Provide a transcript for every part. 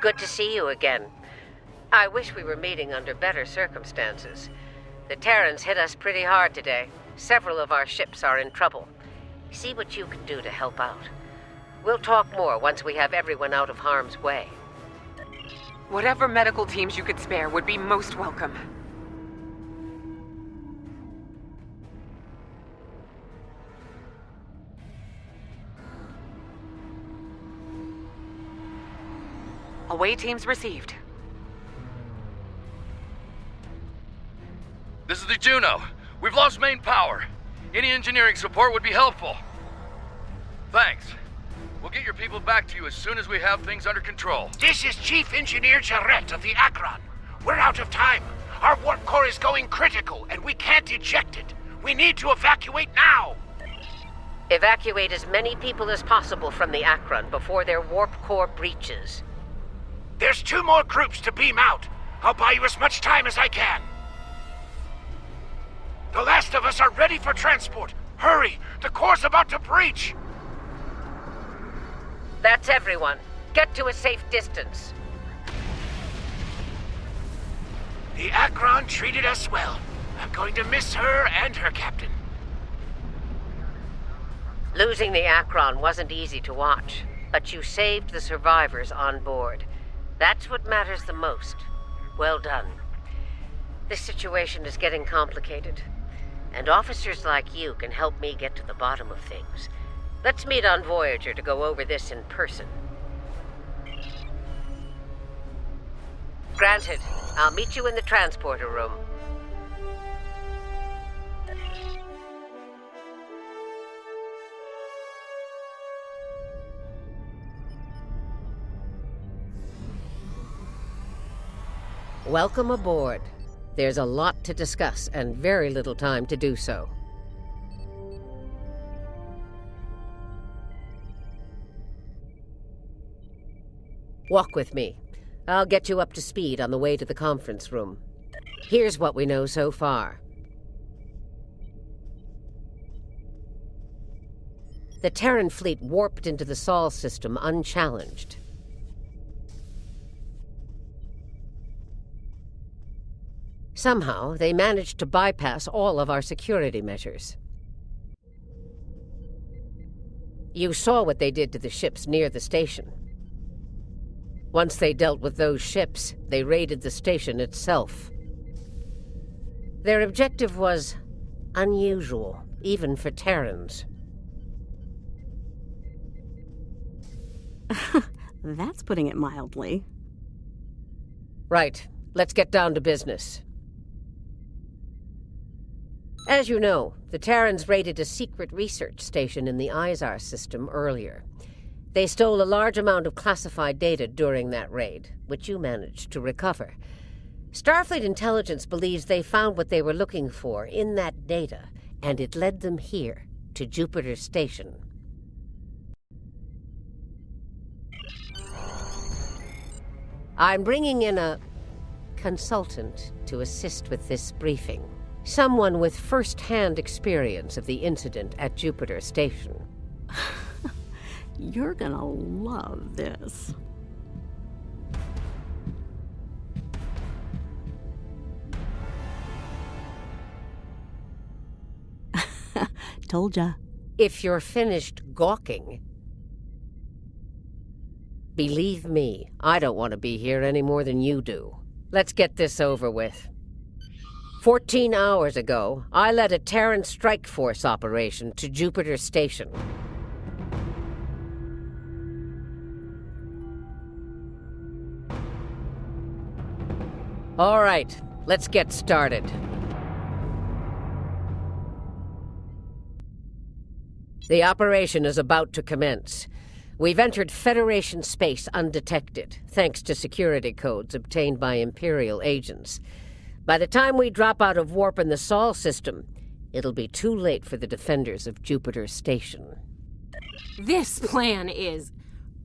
Good to see you again. I wish we were meeting under better circumstances. The Terrans hit us pretty hard today. Several of our ships are in trouble. See what you can do to help out. We'll talk more once we have everyone out of harm's way. Whatever medical teams you could spare would be most welcome. Away teams received. This is the Juno. We've lost main power. Any engineering support would be helpful. Thanks. We'll get your people back to you as soon as we have things under control. This is Chief Engineer Jarrett of the Akron. We're out of time. Our warp core is going critical, and we can't eject it. We need to evacuate now. Evacuate as many people as possible from the Akron before their warp core breaches. There's 2 more groups to beam out. I'll buy you as much time as I can. The last of us are ready for transport. Hurry! The core's about to breach! That's everyone. Get to a safe distance. The Akron treated us well. I'm going to miss her and her captain. Losing the Akron wasn't easy to watch, but you saved the survivors on board. That's what matters the most. Well done. This situation is getting complicated, and officers like you can help me get to the bottom of things. Let's meet on Voyager to go over this in person. Granted. I'll meet you in the transporter room. Welcome aboard. There's a lot to discuss and very little time to do so. Walk with me. I'll get you up to speed on the way to the conference room. Here's what we know so far. The Terran fleet warped into the Sol system unchallenged. Somehow, they managed to bypass all of our security measures. You saw what they did to the ships near the station. Once they dealt with those ships, they raided the station itself. Their objective was unusual, even for Terrans. That's putting it mildly. Right. Let's get down to business. As you know, the Terrans raided a secret research station in the Izar system earlier. They stole a large amount of classified data during that raid, which you managed to recover. Starfleet intelligence believes they found what they were looking for in that data, and it led them here, to Jupiter Station. I'm bringing in a consultant to assist with this briefing. Someone with first-hand experience of the incident at Jupiter Station. You're gonna love this. Told ya. If you're finished gawking... Believe me, I don't want to be here any more than you do. Let's get this over with. 14 hours ago, I led a Terran strike force operation to Jupiter Station. All right, let's get started. The operation is about to commence. We've entered Federation space undetected, thanks to security codes obtained by Imperial agents. By the time we drop out of warp in the Sol system, it'll be too late for the defenders of Jupiter Station. This plan is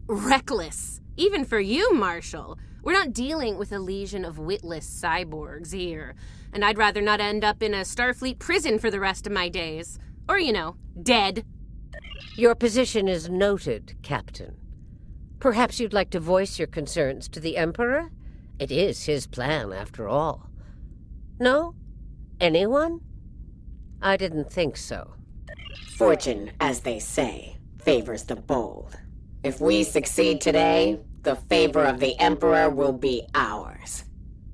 reckless, even for you, Marshal. We're not dealing with a legion of witless cyborgs here, and I'd rather not end up in a Starfleet prison for the rest of my days. Or, dead. Your position is noted, Captain. Perhaps you'd like to voice your concerns to the Emperor? It is his plan, after all. No? Anyone? I didn't think so. Fortune, as they say, favors the bold. If we succeed today, the favor of the Emperor will be ours.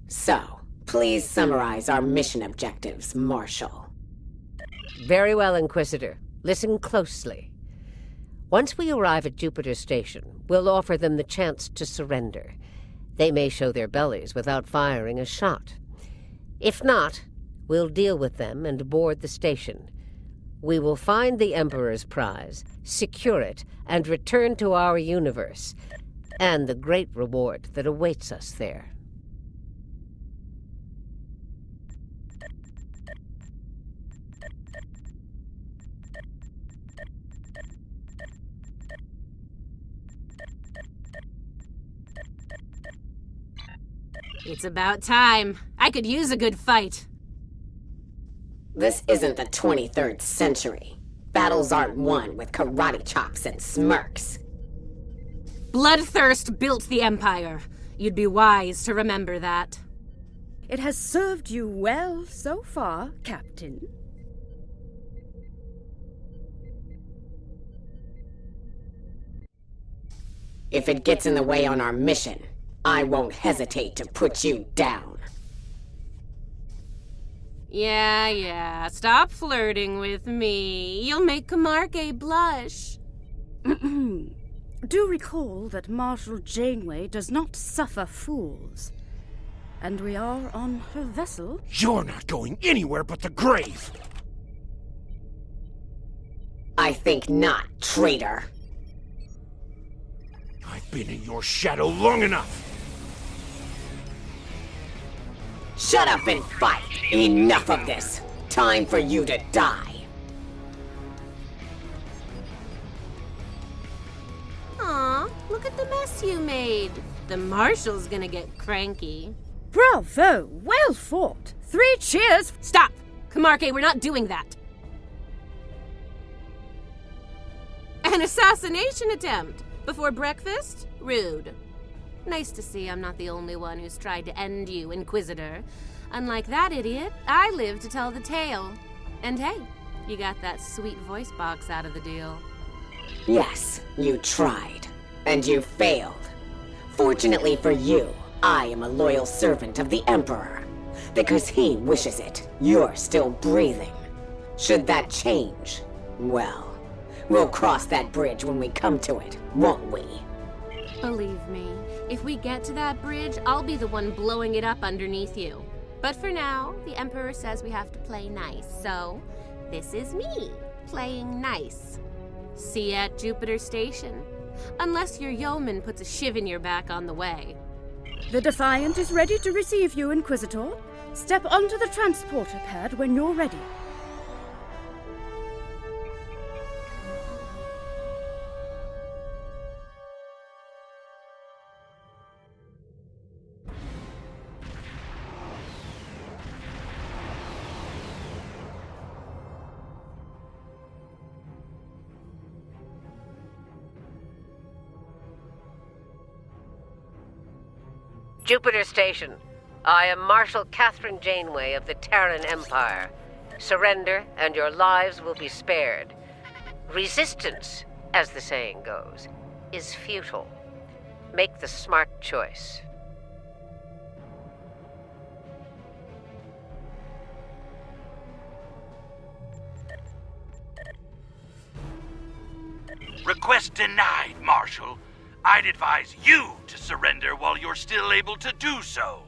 So, please summarize our mission objectives, Marshal. Very well, Inquisitor. Listen closely. Once we arrive at Jupiter Station, we'll offer them the chance to surrender. They may show their bellies without firing a shot. If not, we'll deal with them and board the station. We will find the Emperor's prize, secure it, and return to our universe, and the great reward that awaits us there. It's about time. I could use a good fight. This isn't the 23rd century. Battles aren't won with karate chops and smirks. Bloodthirst built the Empire. You'd be wise to remember that. It has served you well so far, Captain. If it gets in the way on our mission, I won't hesitate to put you down. Yeah, stop flirting with me. You'll make Camargue blush. Do recall that Marshal Janeway does not suffer fools. And we are on her vessel. You're not going anywhere but the grave! I think not, traitor. I've been in your shadow long enough! Shut up and fight! Enough of this! Time for you to die! Aw, look at the mess you made. The Marshal's gonna get cranky. Bravo! Well fought! 3 cheers! Stop! Camargue, we're not doing that. An assassination attempt? Before breakfast? Rude. Nice to see I'm not the only one who's tried to end you, Inquisitor. Unlike that idiot, I live to tell the tale. And hey, you got that sweet voice box out of the deal. Yes, you tried. And you failed. Fortunately for you, I am a loyal servant of the Emperor. Because he wishes it, you're still breathing. Should that change, well, we'll cross that bridge when we come to it, won't we? Believe me, if we get to that bridge, I'll be the one blowing it up underneath you. But for now, the Emperor says we have to play nice, so this is me, playing nice. See you at Jupiter Station. Unless your yeoman puts a shiv in your back on the way. The Defiant is ready to receive you, Inquisitor. Step onto the transporter pad when you're ready. Jupiter Station. I am Marshal Catherine Janeway of the Terran Empire. Surrender, and your lives will be spared. Resistance, as the saying goes, is futile. Make the smart choice. Request denied, Marshal. I'd advise you to surrender while you're still able to do so.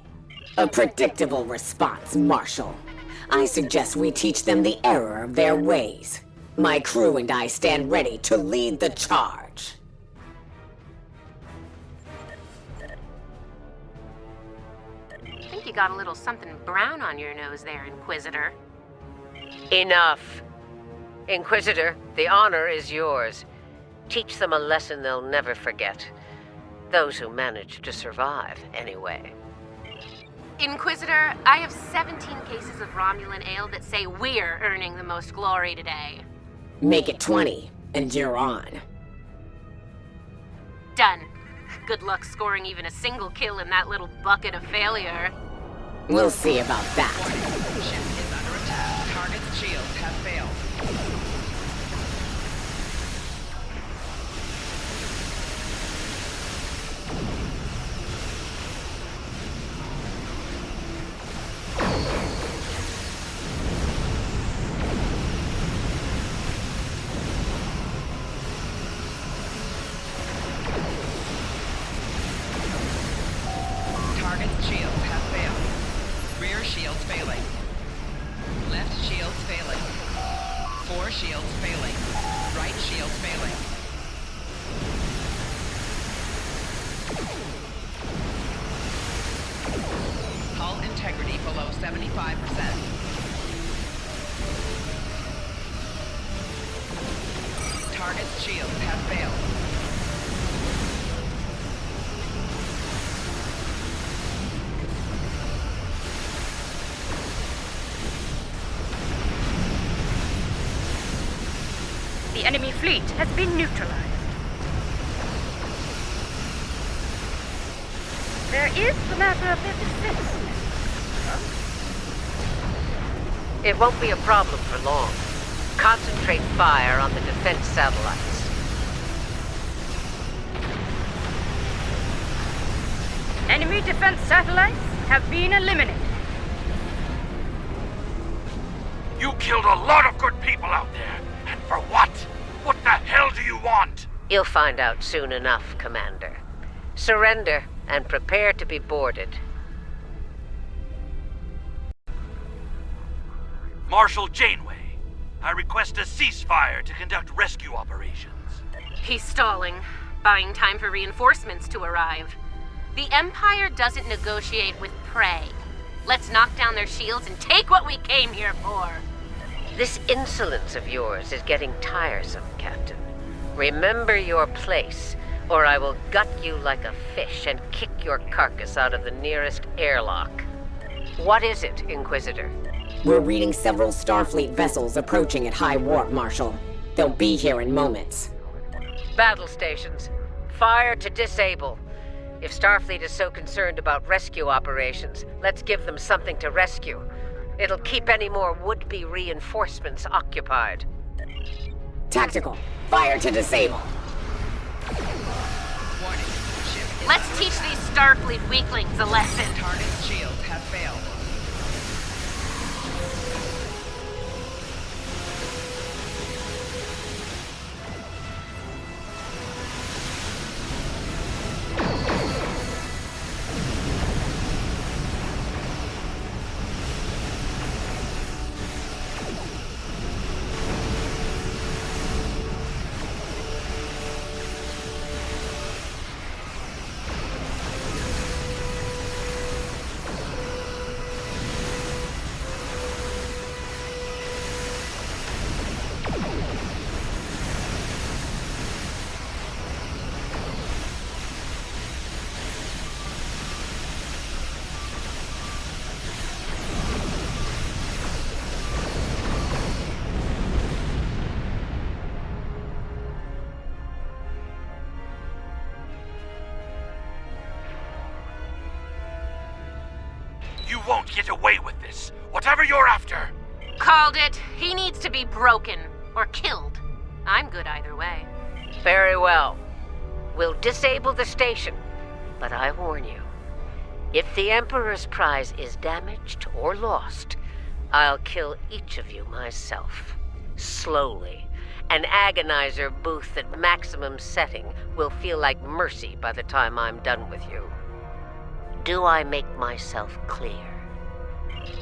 A predictable response, Marshal. I suggest we teach them the error of their ways. My crew and I stand ready to lead the charge. I think you got a little something brown on your nose there, Inquisitor. Enough. Inquisitor, the honor is yours. Teach them a lesson they'll never forget. Those who manage to survive, anyway. Inquisitor, I have 17 cases of Romulan ale that say we're earning the most glory today. Make it 20, and you're on. Done. good luck scoring even a single kill in that little bucket of failure. We'll see about that. Ship is under attack. Target's shields have failed. Target's shields have failed. Rear shields failing. Left shields failing. 4 shields failing. Right shields failing. Hull integrity below 75%. Target's shields have failed. The enemy fleet has been neutralized. There is the matter of their defense. It won't be a problem for long. Concentrate fire on the defense satellites. Enemy defense satellites have been eliminated. You killed a lot of good people out there. And for what? What the hell do you want? You'll find out soon enough, Commander. Surrender and prepare to be boarded. Marshal Janeway, I request a ceasefire to conduct rescue operations. He's stalling, buying time for reinforcements to arrive. The Empire doesn't negotiate with prey. Let's knock down their shields and take what we came here for. This insolence of yours is getting tiresome, Captain. Remember your place, or I will gut you like a fish and kick your carcass out of the nearest airlock. What is it, Inquisitor? We're reading several Starfleet vessels approaching at high warp, Marshal. They'll be here in moments. Battle stations. Fire to disable. If Starfleet is so concerned about rescue operations, let's give them something to rescue. It'll keep any more would-be reinforcements occupied. Tactical. Fire to disable. Warning. Ship is Let's under teach attack. these Starfleet weaklings a lesson. Target's shields have failed. You won't get away with this. Whatever you're after. Called it. He needs to be broken or killed. I'm good either way. Very well. We'll disable the station, but I warn you, if the Emperor's prize is damaged or lost, I'll kill each of you myself. Slowly. An agonizer booth at maximum setting will feel like mercy by the time I'm done with you. Do I make myself clear?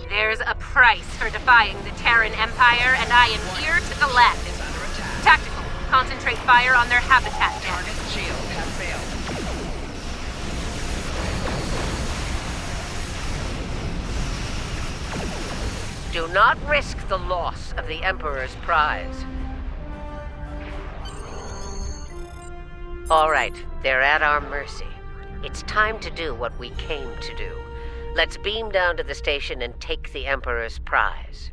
There's a price for defying the Terran Empire, and I am here to collect. Is under attack. Tactical. Concentrate fire on their habitat net. Target's shields have failed. Do not risk the loss of the Emperor's prize. All right, they're at our mercy. It's time to do what we came to do. Let's beam down to the station and take the Emperor's prize.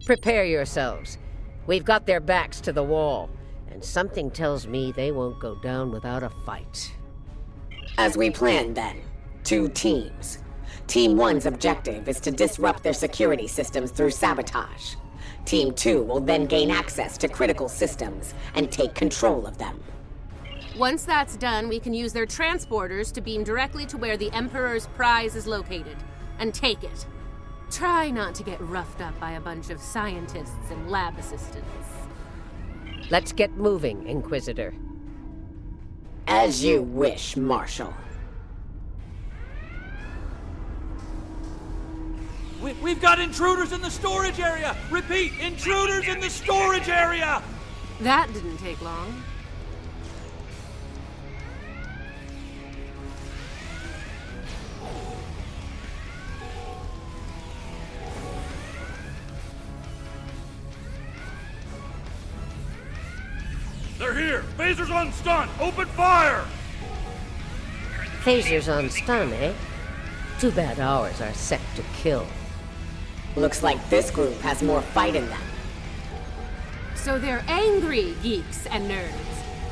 Prepare yourselves. We've got their backs to the wall, and something tells me they won't go down without a fight. As we planned then, 2 teams. Team 1's objective is to disrupt their security systems through sabotage. Team 2 will then gain access to critical systems and take control of them. Once that's done, we can use their transporters to beam directly to where the Emperor's prize is located, and take it. Try not to get roughed up by a bunch of scientists and lab assistants. Let's get moving, Inquisitor. As you wish, Marshal. We've got intruders in the storage area! Repeat, intruders in the storage area! That didn't take long. They're here! Phasers on stun! Open fire! Phasers on stun, eh? Too bad ours are set to kill. Looks like this group has more fight in them. So they're angry geeks and nerds.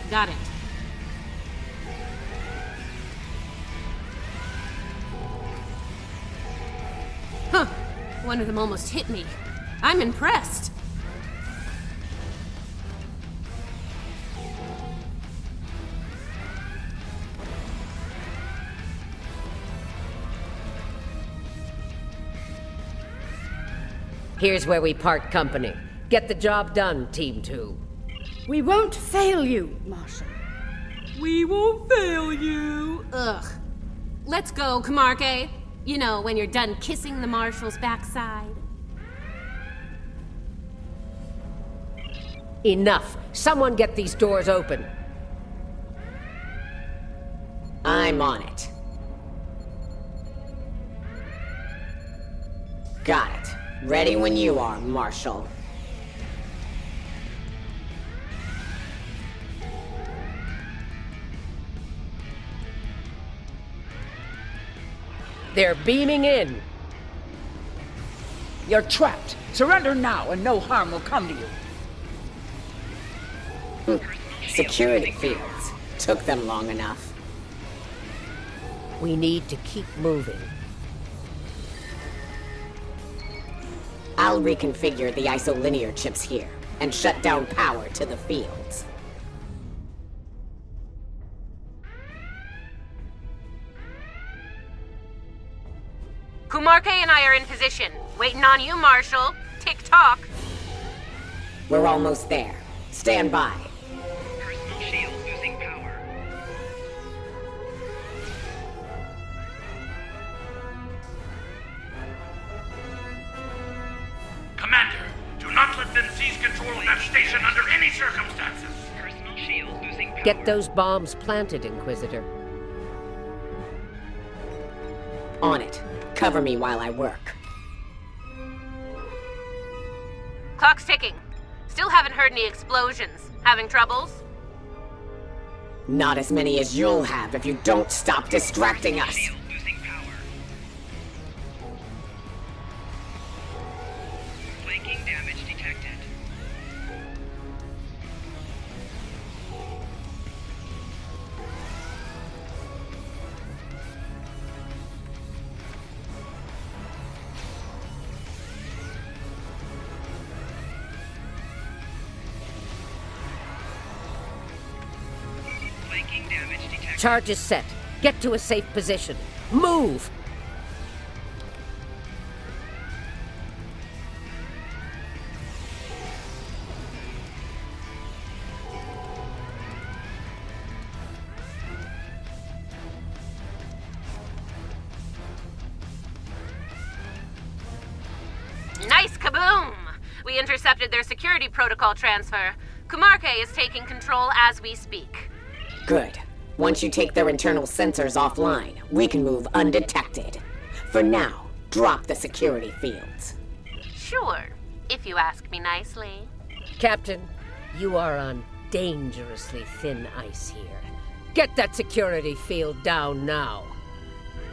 Got it. Huh. One of them almost hit me. I'm impressed. Here's where we part company. Get the job done, Team 2. We won't fail you, Marshal. We won't fail you. Ugh. Let's go, Camarque. You know, when you're done kissing the Marshal's backside. Enough. Someone get these doors open. I'm on it. Got it. Ready when you are, Marshal. They're beaming in. You're trapped. Surrender now and no harm will come to you. Security fields. Took them long enough. We need to keep moving. I'll reconfigure the isolinear chips here and shut down power to the fields. Camarque and I are in position. Waiting on you, Marshal. Tick-tock. We're almost there. Stand by. Personal shield losing power. Commander, do not let them seize control of that station under any circumstances. Personal shield losing power. Get those bombs planted, Inquisitor. On it. Cover me while I work. Clock's ticking. Still haven't heard any explosions. Having troubles? Not as many as you'll have if you don't stop distracting us. Shield losing power. Flanking damage detected. Flanking damage detected. Charge is set. Get to a safe position. Move! Nice kaboom! We intercepted their security protocol transfer. Camarque is taking control as we speak. Good. Once you take their internal sensors offline, we can move undetected. For now, drop the security fields. Sure, if you ask me nicely. Captain, you are on dangerously thin ice here. Get that security field down now.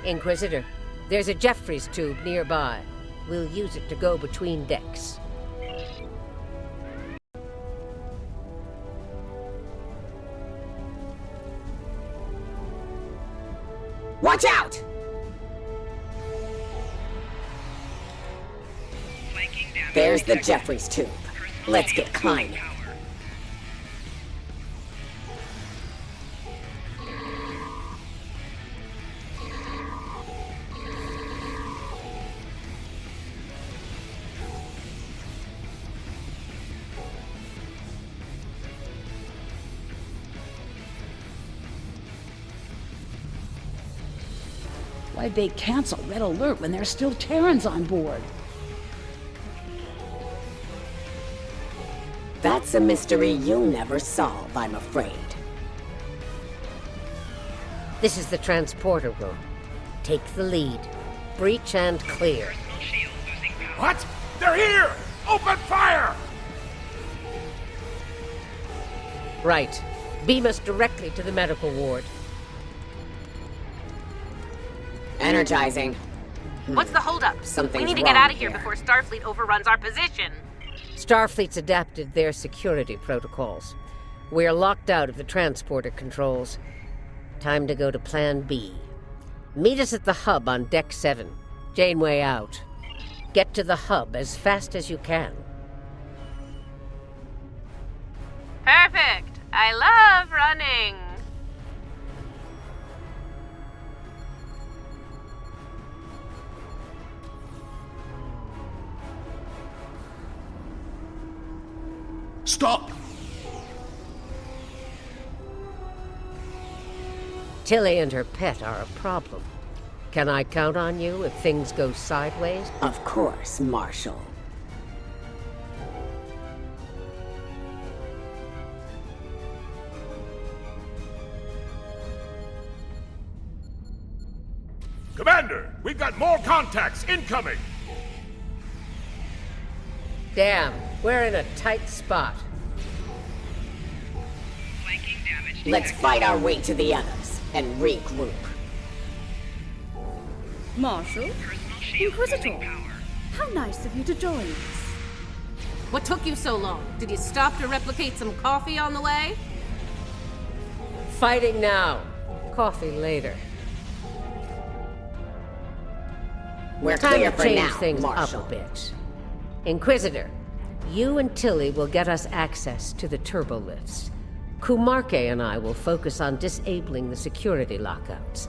Inquisitor, there's a Jeffries tube nearby. We'll use it to go between decks. Watch out! There's the Jeffries tube. Let's get climbing. Why'd they cancel Red Alert when there's still Terrans on board? That's a mystery you'll never solve, I'm afraid. This is the transporter room. Take the lead. Breach and clear. What? They're here! Open fire! Right. Beam us directly to the medical ward. Energizing. What's the holdup? Something's We need to get wrong out of here before Starfleet overruns our position. Starfleet's adapted their security protocols. We're locked out of the transporter controls. Time to go to Plan B. Meet us at the hub on Deck 7. Janeway out. Get to the hub as fast as you can. Perfect. I love running. Stop! Tilly and her pet are a problem. Can I count on you if things go sideways? Of course, Marshal. Commander, we've got more contacts incoming! Damn, we're in a tight spot. Let's fight our way to the others and regroup. Marshal? Inquisitor? How nice of you to join us. What took you so long? Did you stop to replicate some coffee on the way? Fighting now. Coffee later. We're Time clear to for change now, things Marshal. up a bit. Inquisitor, you and Tilly will get us access to the turbolifts. Kumarke and I will focus on disabling the security lockouts.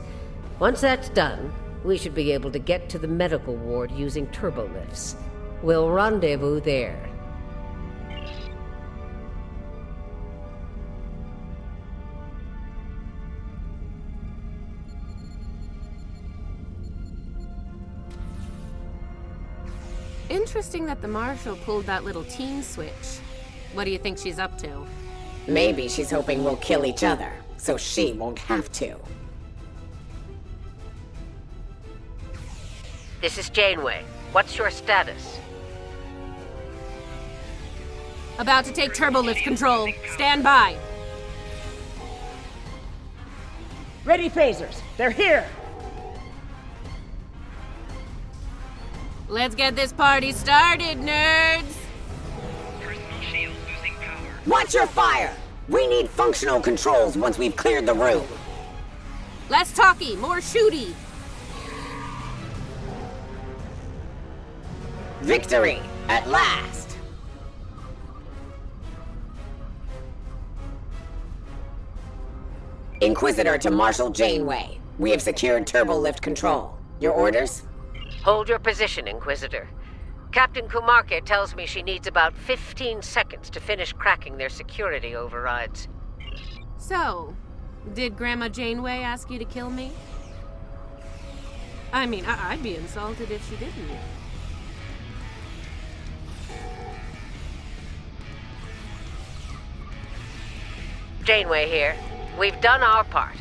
Once that's done, we should be able to get to the medical ward using turbolifts. We'll rendezvous there. Interesting that the Marshal pulled that little team switch. What do you think she's up to? Maybe she's hoping we'll kill each other, so she won't have to. This is Janeway. What's your status? About to take turbolift control. Stand by. Ready phasers. They're here. Let's get this party started, nerds! Watch your fire! We need functional controls once we've cleared the room. Less talky, more shooty. Victory! At last! Inquisitor to Marshal Janeway. We have secured turbolift control. Your orders? Hold your position, Inquisitor. Captain Kumarke tells me she needs about 15 seconds to finish cracking their security overrides. So, did Grandma Janeway ask you to kill me? I mean, I'd be insulted if she didn't. Janeway here. We've done our part.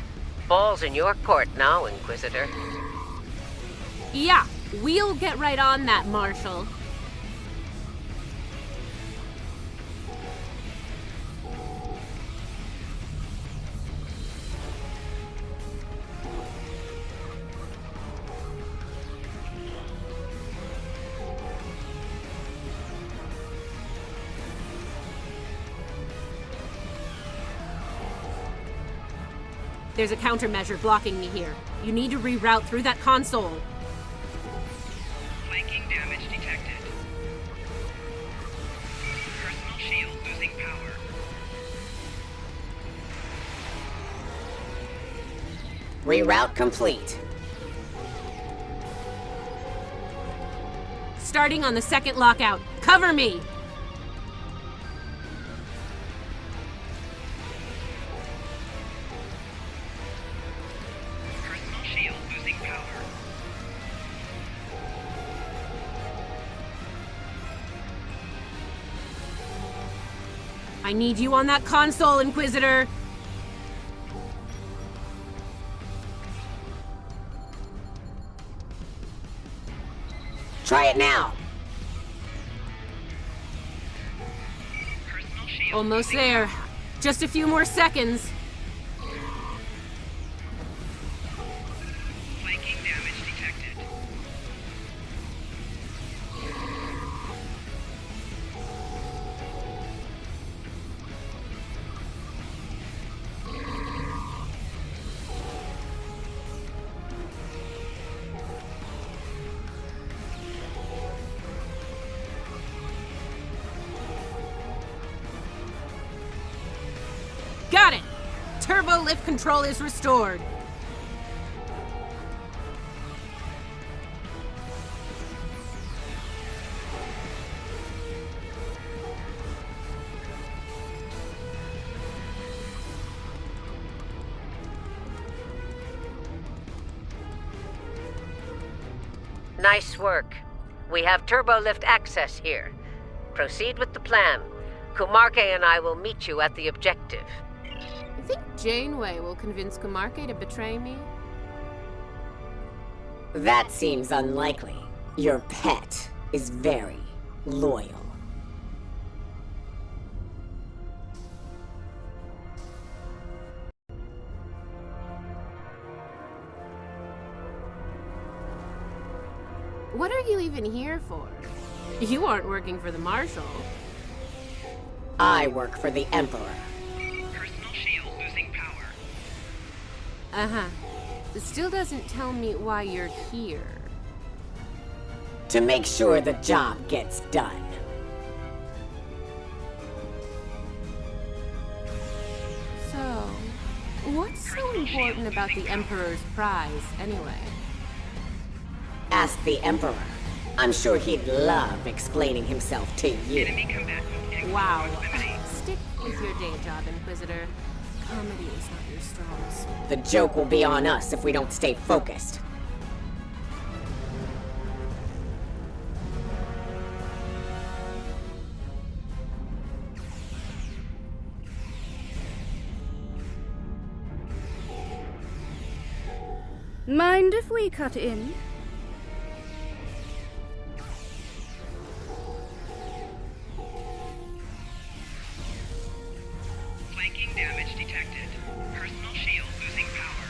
Ball's in your court now, Inquisitor. Yeah, we'll get right on that, Marshal. There's a countermeasure blocking me here. You need to reroute through that console. Flanking damage detected. Personal shield losing power. Reroute complete. Starting on the second lockout. Cover me! Personal shield losing power. I need you on that console, Inquisitor! Try it now. Personal shield Almost losing there. power. Just a few more seconds. Flanking damage detected. Got it! Turbo lift control is restored. Nice work. We have turbo lift access here. Proceed with the plan. Kumarke and I will meet you at the objective. I think Janeway will convince Kumarke to betray me. That seems unlikely. Your pet is very loyal. What are you even here for? You aren't working for the Marshal. I work for the Emperor. Personal shield losing power. Uh-huh. It still doesn't tell me why you're here. To make sure the job gets done. So, what's so important about the Emperor's prize, anyway? Ask the Emperor. I'm sure he'd love explaining himself to you. Enemy combatant. Wow. Stick with your day job, Inquisitor. Comedy is not your strong suit. The joke will be on us if we don't stay focused. Mind if we cut in? Flanking damage detected. Personal shield losing power.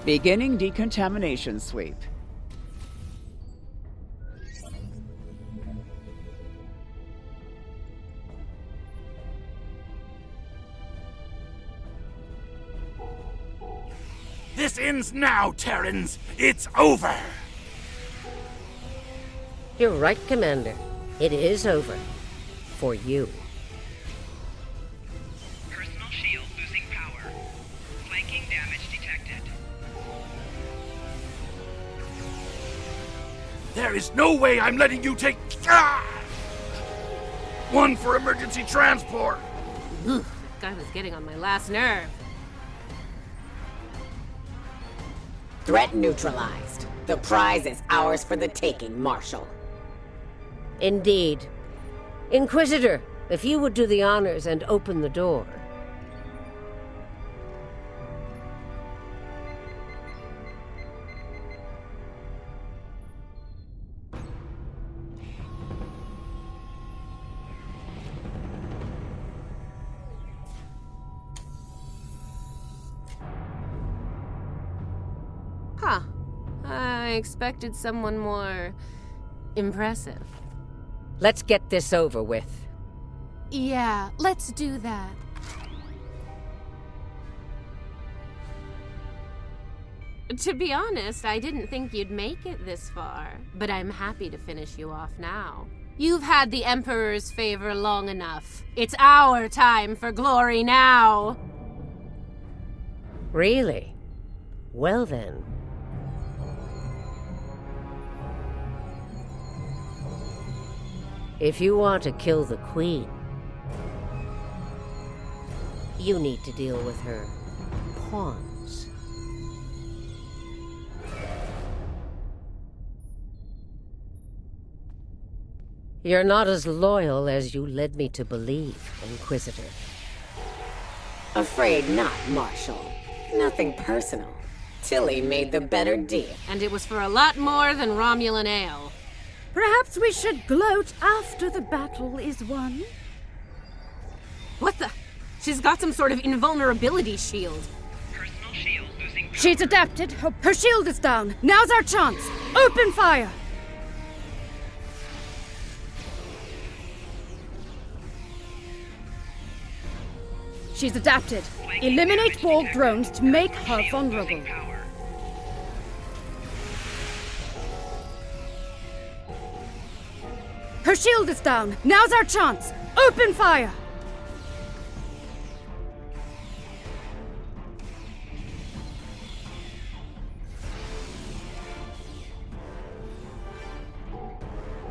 Beginning decontamination sweep. This ends now, Terrans. It's over. You're right, Commander. It is over. For you. Personal shield losing power. Flanking damage detected. There is no way I'm letting you take... Ah! One for emergency transport. Oof, that guy was getting on my last nerve. Threat neutralized. The prize is ours for the taking, Marshal. Indeed. Inquisitor, if you would do the honors and open the door. Huh. I expected someone more Impressive. Let's get this over with. Yeah, let's do that. To be honest, I didn't think you'd make it this far, but I'm happy to finish you off now. You've had the Emperor's favor long enough. It's our time for glory now! Really? Well then. If you want to kill the Queen, you need to deal with her pawns. You're not as loyal as you led me to believe, Inquisitor. Afraid not, Marshal. Nothing personal. Tilly made the better deal. And it was for a lot more than Romulan ale. Perhaps we should gloat after the battle is won. What the? She's got some sort of invulnerability shield. Personal shield losing power. She's adapted. Her shield is down. Now's our chance. Open fire! She's adapted. Eliminate Borg drones to make her vulnerable. Her shield is down. Now's our chance. Open fire!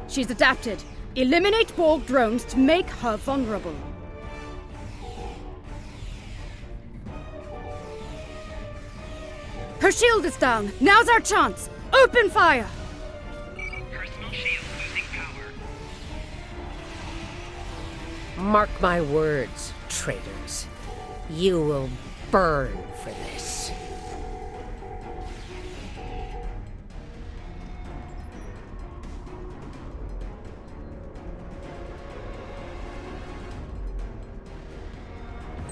She's adapted. Eliminate Borg drones to make her vulnerable. Her shield is down. Now's our chance. Open fire! Personal shield losing power. Mark my words, traitors. You will burn for this.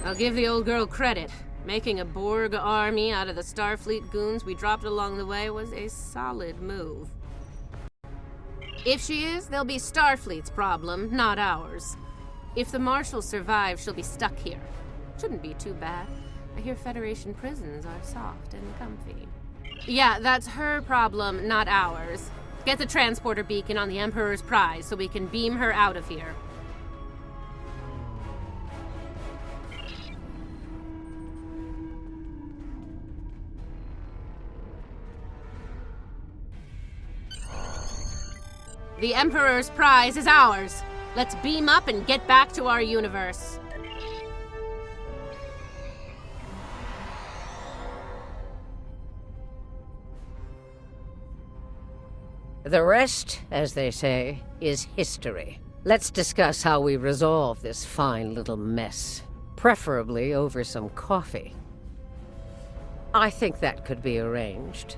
I'll give the old girl credit. Making a Borg army out of the Starfleet goons we dropped along the way was a solid move. If she is, they'll be Starfleet's problem, not ours. If the Marshal survives, she'll be stuck here. Shouldn't be too bad. I hear Federation prisons are soft and comfy. Yeah, that's her problem, not ours. Get the transporter beacon on the Emperor's prize so we can beam her out of here. The Emperor's prize is ours. Let's beam up and get back to our universe. The rest, as they say, is history. Let's discuss how we resolve this fine little mess, preferably over some coffee. I think that could be arranged.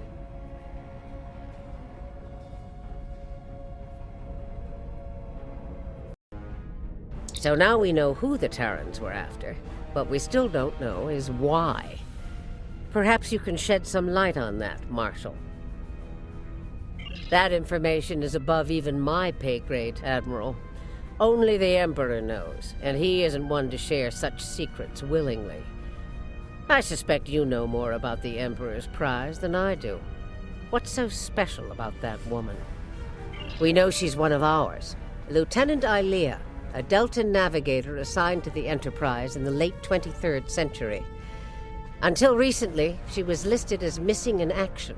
So now we know who the Terrans were after. What we still don't know is why. Perhaps you can shed some light on that, Marshal. That information is above even my pay grade, Admiral. Only the Emperor knows, and he isn't one to share such secrets willingly. I suspect you know more about the Emperor's prize than I do. What's so special about that woman? We know she's one of ours, Lieutenant Ilea, a Deltan navigator assigned to the Enterprise in the late 23rd century. Until recently, she was listed as missing in action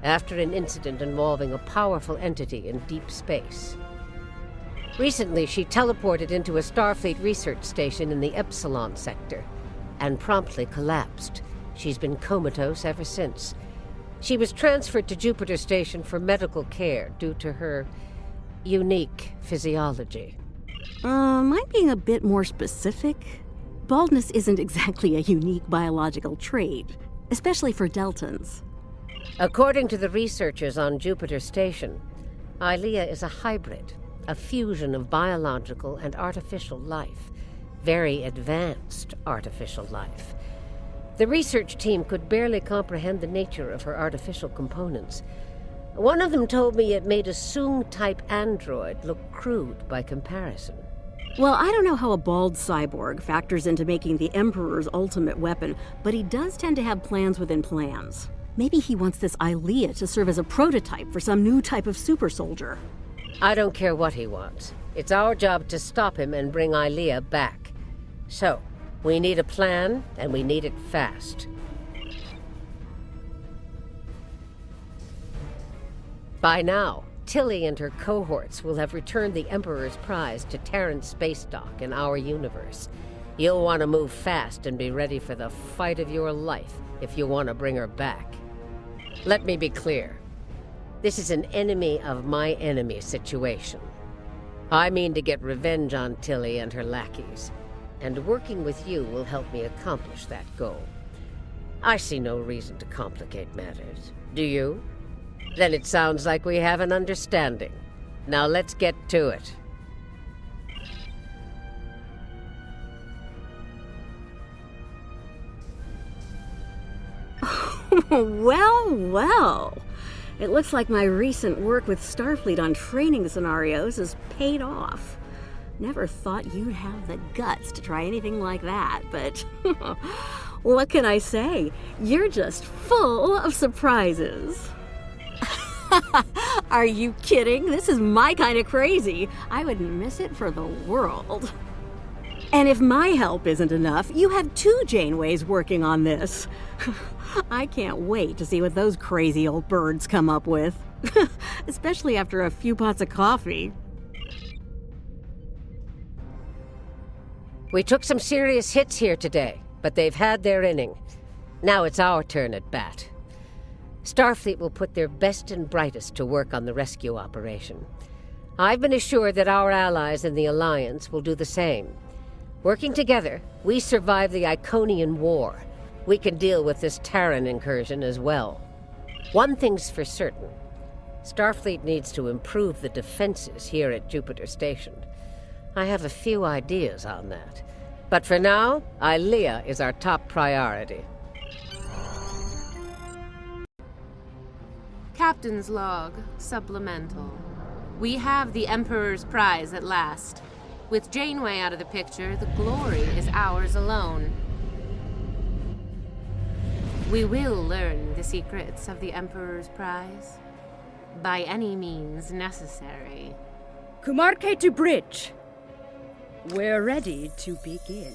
after an incident involving a powerful entity in deep space. Recently, she teleported into a Starfleet research station in the Epsilon sector and promptly collapsed. She's been comatose ever since. She was transferred to Jupiter Station for medical care due to her unique physiology. Am I being a bit more specific? Baldness isn't exactly a unique biological trait, especially for Deltans. According to the researchers on Jupiter Station, Ilea is a hybrid, a fusion of biological and artificial life. Very advanced artificial life. The research team could barely comprehend the nature of her artificial components. One of them told me it made a Soong-type android look crude by comparison. Well, I don't know how a bald cyborg factors into making the Emperor's ultimate weapon, but he does tend to have plans within plans. Maybe he wants this Ilea to serve as a prototype for some new type of super soldier. I don't care what he wants. It's our job to stop him and bring Ilea back. So, we need a plan, and we need it fast. By now, Tilly and her cohorts will have returned the Emperor's prize to Terran space dock in our universe. You'll want to move fast and be ready for the fight of your life if you want to bring her back. Let me be clear. This is an enemy of my enemy situation. I mean to get revenge on Tilly and her lackeys, and working with you will help me accomplish that goal. I see no reason to complicate matters. Do you? Then it sounds like we have an understanding. Now let's get to it. Well, well. It looks like my recent work with Starfleet on training scenarios has paid off. Never thought you'd have the guts to try anything like that, but what can I say? You're just full of surprises. Are you kidding? This is my kind of crazy. I wouldn't miss it for the world. And if my help isn't enough, you have 2 Janeways working on this. I can't wait to see what those crazy old birds come up with. Especially after a few pots of coffee. We took some serious hits here today, but they've had their inning. Now it's our turn at bat. Starfleet will put their best and brightest to work on the rescue operation. I've been assured that our allies in the Alliance will do the same. Working together, we survive the Iconian War. We can deal with this Terran incursion as well. One thing's for certain. Starfleet needs to improve the defenses here at Jupiter Station. I have a few ideas on that. But for now, Ilea is our top priority. Captain's log, supplemental. We have the Emperor's prize at last. With Janeway out of the picture, the glory is ours alone. We will learn the secrets of the Emperor's prize. By any means necessary. Kumarke to bridge. We're ready to begin.